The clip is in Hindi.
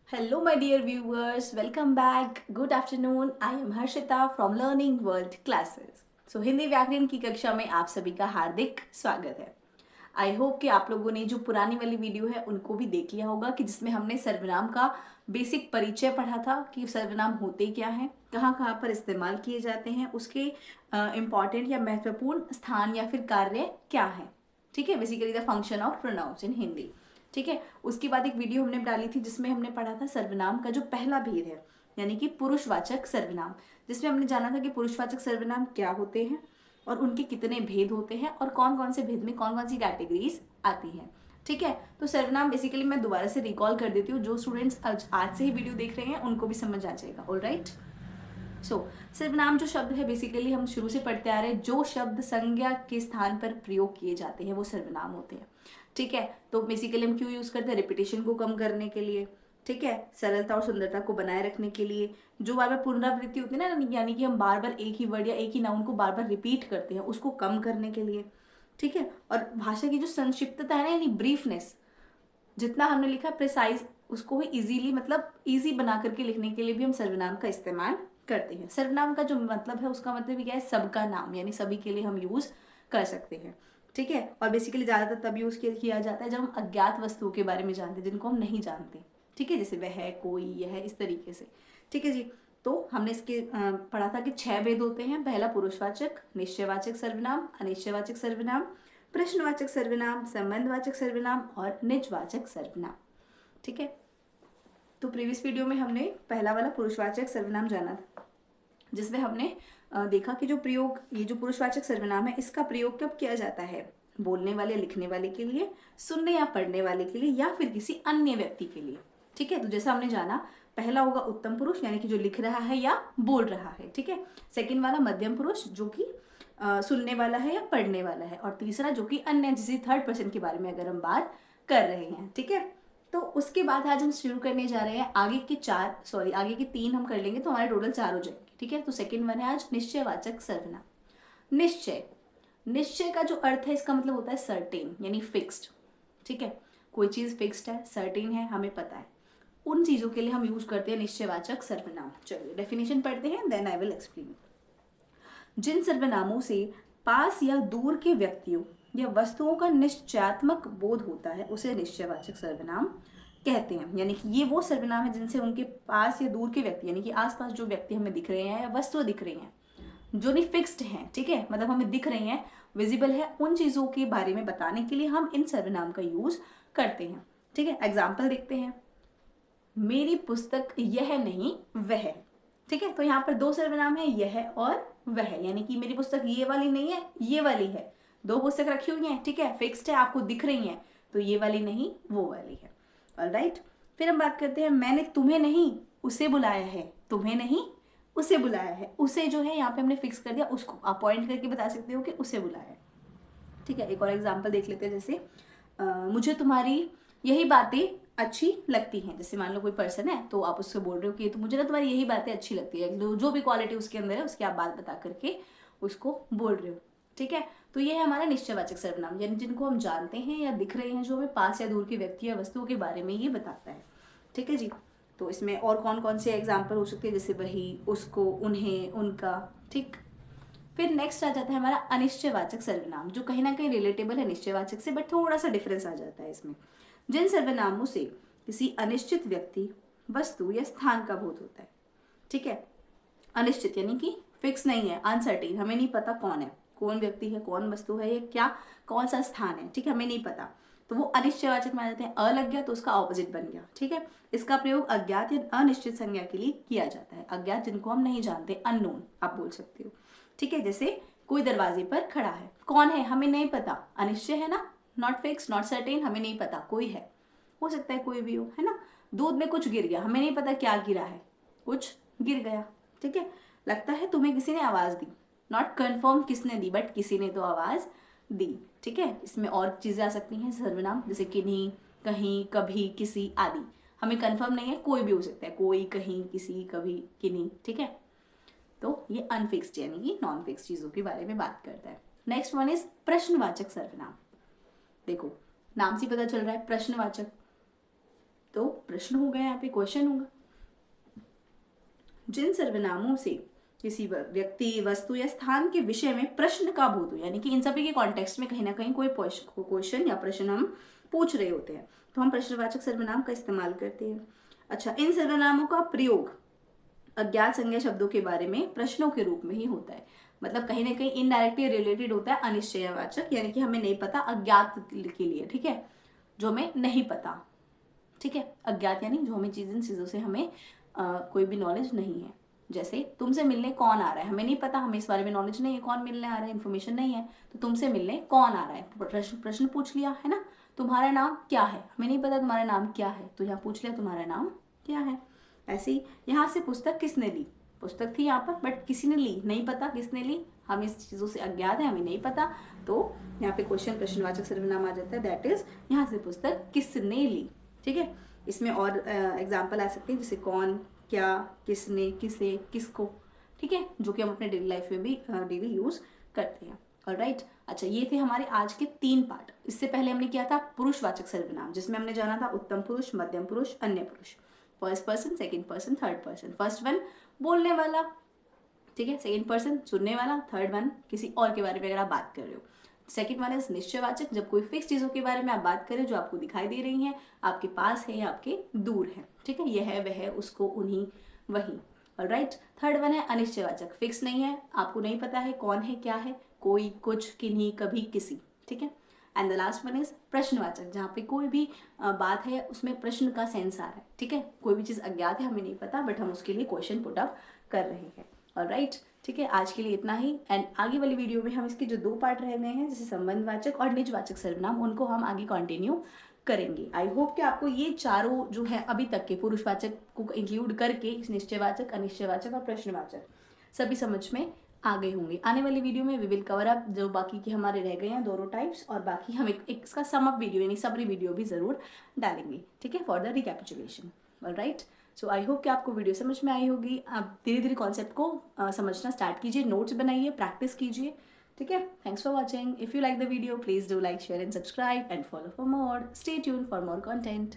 Hello, my dear viewers. Welcome back. Good afternoon. I am Harshita from Learning World Classes. So, Hindi व्याकरण की कक्षा में आप सभी का हार्दिक स्वागत है। आई होप कि आप लोगों ने जो पुरानी वाली वीडियो है उनको भी देख लिया होगा कि जिसमें हमने सर्वनाम का बेसिक परिचय पढ़ा था कि सर्वनाम होते क्या हैं, कहाँ कहाँ पर इस्तेमाल किए जाते हैं, उसके इम्पॉर्टेंट या महत्वपूर्ण स्थान या फिर कार्य क्या है। ठीक है, basically the function of pronouns in Hindi. ठीक है, उसके बाद एक वीडियो हमने डाली थी जिसमें हमने पढ़ा था सर्वनाम का जो पहला भेद है, यानी कि पुरुषवाचक सर्वनाम, जिसमें हमने जाना था कि पुरुषवाचक सर्वनाम क्या होते हैं और उनके कितने भेद होते हैं और कौन कौन से भेद में कौन कौन सी कैटेगरीज आती हैं। ठीक है, तो सर्वनाम बेसिकली मैं दोबारा से रिकॉल कर देती हूँ, जो स्टूडेंट्स आज से ही वीडियो देख रहे हैं उनको भी समझ आ जाएगा। ऑलराइट, सर्वनाम जो शब्द है बेसिकली हम शुरू से पढ़ते आ रहे हैं, जो शब्द संज्ञा के स्थान पर प्रयोग किए जाते हैं वो सर्वनाम होते हैं। ठीक है, तो बेसिकली हम क्यों यूज करते हैं? रिपीटेशन को कम करने के लिए, ठीक है, सरलता और सुंदरता को बनाए रखने के लिए। जो बार बार पुनरावृत्ति होती है ना, यानी कि हम बार बार एक ही वर्ड या एक ही नाउन को बार बार रिपीट करते हैं, उसको कम करने के लिए। ठीक है, और भाषा की जो संक्षिप्तता है ना, यानी ब्रीफनेस, जितना हमने लिखा प्रिसाइज, उसको ही इजीली मतलब इजी बना करके लिखने के लिए भी हम सर्वनाम का इस्तेमाल करते हैं। सर्वनाम का जो मतलब है उसका मतलब क्या है? सबका नाम, यानी सभी के लिए हम यूज कर सकते हैं। ठीक है, और बेसिकली ज्यादातर तब यूज किया जाता है जब हम अज्ञात वस्तुओं के बारे में जानते हैं, जिनको हम नहीं जानते। ठीक है, जैसे वह, कोई, यह, इस तरीके से। ठीक है जी, तो हमने इसके पढ़ा था कि 6 भेद होते हैं। पहला पुरुषवाचक, निश्चयवाचक सर्वनाम, अनिश्चयवाचक सर्वनाम, प्रश्नवाचक सर्वनाम, संबंधवाचक सर्वनाम और निजवाचक सर्वनाम। ठीक है, तो प्रीवियस वीडियो में हमने पहला वाला पुरुषवाचक सर्वनाम जाना था, जिसमें हमने देखा कि जो प्रयोग, ये जो पुरुषवाचक सर्वनाम है, इसका प्रयोग कब किया जाता है? बोलने वाले, लिखने वाले के लिए, सुनने या पढ़ने वाले के लिए, या फिर किसी अन्य व्यक्ति के लिए। ठीक है, तो जैसा हमने जाना, पहला होगा उत्तम पुरुष, यानी कि जो लिख रहा है या बोल रहा है। ठीक है, सेकंड वाला मध्यम पुरुष, जो कि सुनने वाला है या पढ़ने वाला है, और तीसरा जो कि अन्य, जिसे थर्ड पर्सन के बारे में अगर हम बात कर रहे हैं। ठीक है, तो उसके बाद आज हम शुरू करने जा रहे हैं आगे के 3 हम कर लेंगे, तो हमारे टोटल 4 हो जाएंगे। ठीक है, तो सेकंड वन है आज निश्चयवाचक सर्वनाम। निश्चय, निश्चय का जो अर्थ है, इसका मतलब होता है सर्टेन, यानी फिक्स्ड। ठीक है, कोई चीज फिक्स्ड है, सर्टेन है, हमें पता है, उन चीजों के लिए हम यूज करते हैं निश्चयवाचक सर्वनाम। चलिए डेफिनेशन पढ़ते हैं, देन आई विल एक्सप्लेन। जिन सर्वनामों से पास या दूर के व्यक्तियों या वस्तुओं का निश्चयात्मक बोध होता है, उसे निश्चयवाचक सर्वनाम कहते हैं। यानी कि ये वो सर्वनाम है जिनसे उनके पास या दूर के व्यक्ति, यानी कि आसपास जो व्यक्ति हमें दिख रहे हैं या वस्तुएं दिख रही हैं, जो नहीं फिक्स्ड हैं, ठीक है, मतलब हमें दिख रही हैं, विजिबल है, उन चीजों के बारे में बताने के लिए हम इन सर्वनाम का यूज करते हैं। ठीक है, एग्जाम्पल देखते हैं। मेरी पुस्तक यह नहीं वह है। ठीक है, तो यहाँ पर 2 सर्वनाम है, यह और वह, यानी कि मेरी पुस्तक ये वाली नहीं है, ये वाली है। 2 पुस्तक रखी हुई हैं, ठीक है, फिक्स्ड है, आपको दिख रही हैं, तो ये वाली नहीं, वो वाली है। ऑलराइट, फिर हम बात करते हैं, मैंने तुम्हें नहीं उसे बुलाया है। तुम्हें नहीं उसे बुलाया है, उसे जो है यहाँ पे हमने फिक्स कर दिया, उसको आप पॉइंट करके बता सकते हो कि उसे बुलाया है। ठीक है, एक और एग्जाम्पल देख लेते हैं, जैसे मुझे तुम्हारी यही बातें अच्छी लगती हैं। जैसे मान लो कोई पर्सन है, तो आप उससे बोल रहे हो कि तो मुझे ना तुम्हारी यही बातें अच्छी लगती है, जो भी क्वालिटी उसके अंदर है उसकी आप बात बता करके उसको बोल रहे हो। ठीक है, तो ये है हमारा निश्चयवाचक सर्वनाम, यानी जिनको हम जानते हैं या दिख रहे हैं, जो हमें पास या दूर के व्यक्ति या वस्तुओं के बारे में ये बताता है। ठीक है जी, तो इसमें और कौन कौन से एग्जाम्पल हो सकते हैं, जैसे वही, उसको, उन्हें, उनका। ठीक, फिर नेक्स्ट आ जाता है हमारा अनिश्चयवाचक सर्वनाम, जो कहीं ना कहीं रिलेटेबल है निश्चयवाचक से, बट थोड़ा सा डिफरेंस आ जाता है इसमें। जिन सर्वनामों से किसी अनिश्चित व्यक्ति, वस्तु या स्थान का बोध होता है। ठीक है, अनिश्चित यानी कि फिक्स नहीं है, अनसर्टेन, हमें नहीं पता कौन है, कौन व्यक्ति है, कौन वस्तु है, ये क्या, कौन सा स्थान है, ठीक है, हमें नहीं पता, तो वो अनिश्चयवाचक में आ जाते हैं। अ लग गया तो उसका ऑपोजिट बन गया। ठीक है, इसका प्रयोग अज्ञात या अनिश्चित संज्ञा के लिए किया जाता है। अज्ञात जिनको हम नहीं जानते, अननोन आप बोल सकते हो। ठीक है, जैसे कोई दरवाजे पर खड़ा है, कौन है हमें नहीं पता, अनिश्चय है ना, नॉट फिक्स, नॉट सर्टेन, हमें नहीं पता, कोई है, हो सकता है कोई भी हो, है ना। दूध में कुछ गिर गया, हमें नहीं पता क्या गिरा है, कुछ गिर गया। ठीक है, लगता है तुम्हें किसी ने आवाज दी, नॉट कन्फर्म किसने दी, बट किसी ने तो आवाज दी। ठीक है, इसमें और चीजें आ सकती हैं सर्वनाम, जैसे किन्हीं, कहीं, कभी, किसी आदि। हमें कंफर्म नहीं है, कोई भी हो सकता है, कोई, कहीं, किसी, कभी, किन्हीं। ठीक है, तो ये अनफिक्स्ड यानी कि नॉन फिक्स्ड चीजों के बारे में बात करता है। नेक्स्ट वन इज प्रश्नवाचक सर्वनाम। देखो, नाम से पता चल रहा है प्रश्नवाचक, तो प्रश्न होगा, यहाँ पे क्वेश्चन होगा। जिन सर्वनामों से किसी व्यक्ति, वस्तु या स्थान के विषय में प्रश्न का बोध हो, यानी कि इन सभी के कॉन्टेक्स्ट में कहीं ना कहीं कोई क्वेश्चन या प्रश्न हम पूछ रहे होते हैं, तो हम प्रश्नवाचक सर्वनाम का इस्तेमाल करते हैं। अच्छा, इन सर्वनामों का प्रयोग अज्ञात संज्ञा शब्दों के बारे में प्रश्नों के रूप में ही होता है। मतलब कहीं ना कहीं इनडायरेक्टली रिलेटेड होता है अनिश्चयवाचक, यानी कि हमें नहीं पता, अज्ञात के लिए, ठीक है, जो हमें नहीं पता, ठीक है। अज्ञात यानी जो हमें चीज़ों से हमें कोई भी नॉलेज नहीं है। जैसे तुमसे मिलने कौन आ रहा है, हमें नहीं पता, हमें इस बारे में नॉलेज नहीं है, कौन मिलने आ रहा है, इन्फॉर्मेशन नहीं है, तो तुमसे मिलने कौन आ रहा है, प्रश्न पूछ लिया है ना। तुम्हारा नाम क्या है, हमें नहीं पता तुम्हारा नाम क्या है, तो यहाँ पूछ लिया तुम्हारा नाम क्या है। ऐसे ही यहाँ से पुस्तक किसने ली, पुस्तक थी यहाँ पर बट किसी ने ली, नहीं पता किसने ली, हम इस चीज़ों से अज्ञात है, हमें नहीं पता, तो यहाँ पे क्वेश्चन प्रश्नवाचक सर्वनाम आ जाता है, दैट इज यहाँ से पुस्तक किसने ली, ठीक है। इसमें और एग्जाम्पल आ सकते हैं, जैसे कौन, क्या, किसने, किसे, किसको, ठीक है, जो कि हम अपने डेली लाइफ में भी डेली यूज करते हैं। ऑलराइट, अच्छा, ये थे हमारे आज के 3 पार्ट। इससे पहले हमने किया था पुरुषवाचक सर्वनाम, जिसमें हमने जाना था उत्तम पुरुष, मध्यम पुरुष, अन्य पुरुष, first person, second person, third person. First one बोलने वाला, ठीक है, सेकंड पर्सन सुनने वाला, थर्ड वन किसी और के बारे में अगर आप बात कर रहे हो। सेकंड वन इज निश्चयवाचक, जब कोई फिक्स चीज़ों के बारे में आप बात करें जो आपको दिखाई दे रही हैं, आपके पास है या आपके दूर है, ठीक है, यह है, वह, उसको, उन्हीं, वही। ऑलराइट, थर्ड वन है अनिश्चयवाचक, फिक्स नहीं है, आपको नहीं पता है कौन है, क्या है, कोई, कुछ, किन्हीं, कभी, किसी, ठीक है। And the last one is प्रश्नवाचक, जहाँ पे कोई भी बात है उसमें प्रश्न का सेंस आ रहा है, ठीक है, कोई भी चीज़ अज्ञात है, हमें नहीं पता, बट हम उसके लिए क्वेश्चन पुट अप कर रहे हैं। ऑलराइट, ठीक है, आज के लिए इतना ही। एंड आगे वाली वीडियो में हम इसके जो 2 पार्ट रह गए हैं, जैसे संबंधवाचक और निजवाचक सर्वनाम, उनको हम आगे कंटिन्यू करेंगे। आई होप कि आपको ये चारों जो है अभी तक के पुरुषवाचक को इंक्लूड करके निश्चयवाचक, अनिश्चयवाचक और प्रश्नवाचक सभी समझ में आ गए होंगे। आने वाली वीडियो में वी विल कवर अप जो बाकी के हमारे रह गए हैं दोनों टाइप्स, और बाकी हम एक इसका सम अप वीडियो यानी समरी वीडियो भी जरूर डालेंगे, ठीक है, for the recapitulation. Alright, so I hope कि आपको वीडियो समझ में आई होगी। आप धीरे धीरे कॉन्सेप्ट को समझना स्टार्ट कीजिए, नोट्स बनाइए, प्रैक्टिस कीजिए, ठीक है। Thanks for watching. If you like the video please do like, share and subscribe and follow for more. Stay tuned for more content.